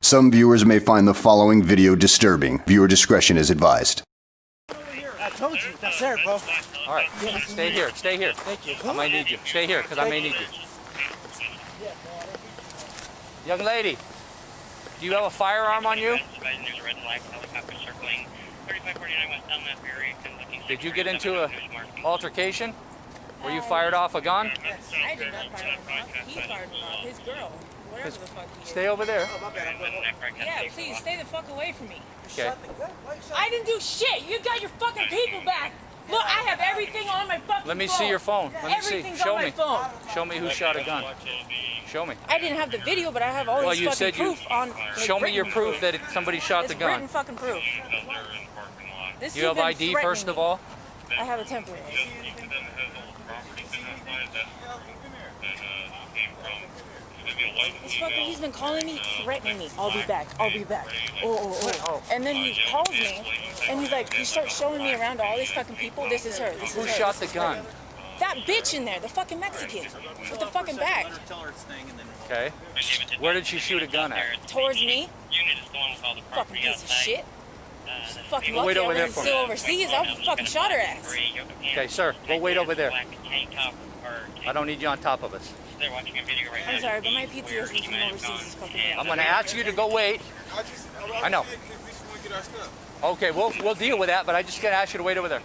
Some viewers may find the following video disturbing. Viewer discretion is advised. I told you. That's there, bro. All right. Stay here. Stay here. Thank you. I might need you. Stay here, because I may need you. Young lady, do you have a firearm on you? Did you get into an altercation where you fired off a gun? I did not fire him off. He fired him off. His girl. Whatever the fuck he is. Stay over there. Yeah, please stay the fuck away from me. Okay. I didn't do shit. You got your fucking people back. Look, I have everything on my fucking phone. Let me see your phone. Let me see. Everything's Show on my me. phone. Show me who shot a gun. Show me. I didn't have the video, but I have all this you fucking said proof on. Show me your proof that somebody shot the gun. Written fucking proof. This You have ID first of all? I have a temporary. This fucker, he's been calling me, threatening me. I'll be back. I'll be back. Oh. And then he calls me, and he's like, he starts showing me around to all these fucking people. This is her. This is Who her. shot the gun? That bitch in there, the fucking Mexican, with the fucking bag. Okay. Where did she shoot a gun at? Towards me. Fucking piece of shit. Fucking lucky wait over I there wasn't for still me. overseas. I fucking shot her ass. Okay, sir, go wait over there. I don't need you on top of us. I'm sorry, but my PTSD from overseas is fucking bad. I'm going to ask you to go wait. I know. Okay, we'll deal with that, but I just got to ask you to wait over there.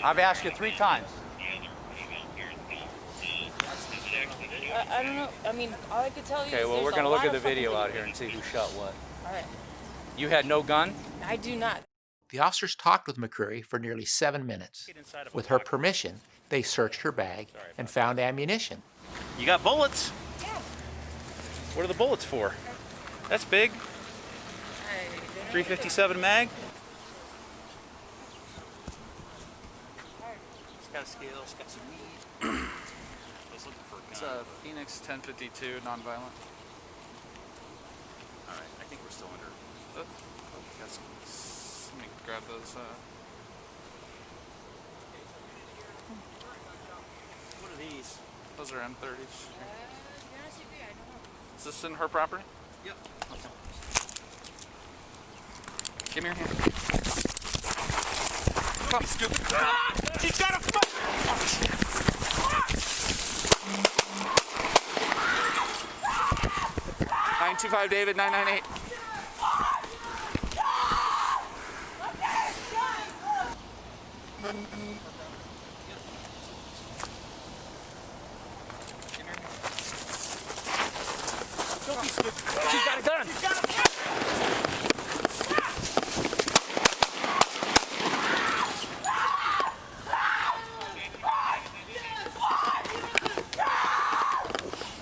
I've asked you 3 times. I don't know. I mean, all I could tell you is Okay, well, we're going to look at the video out here and see who shot what. All right. You had no gun? I do not. The officers talked with McCreary for nearly 7 minutes. With her permission, they searched her bag and found ammunition. You got bullets? Yeah. What are the bullets for? That's big. 357 mag? It's got a scale, it's got some weed. I was looking for a gun. It's a Phoenix 1052 nonviolent. Alright, I think we're still under. Got some, let me grab those. What are these? Those are M30s. To be honest with you, I don't know. Is this in her property? Yep. Okay. Give me your hand. Come, stupid. Ah! She's got a fuck! 925 David, 998. Don't be stupid. She's got a gun. She's got a fuck!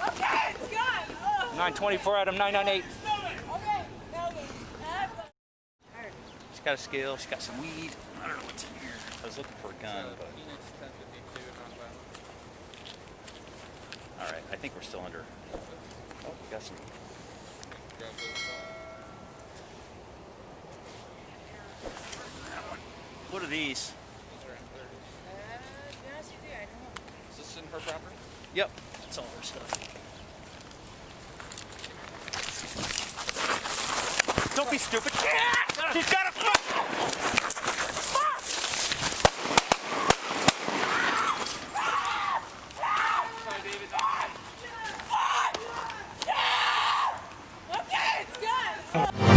Okay, it's gone. 924 Adam 998. She's got a scale, she's got some weed. I don't know what's in here. I was looking for a gun, but. Phoenix 1052 nonviolent. Alright, I think we're still under. Oh, we got some. Grab those. That one. What are these? Those are M30s. To be honest with you, I don't know. Is this in her property? Yep. That's all our stuff. Don't be stupid. Yeah! She's got a fuck! Okay, it's gone.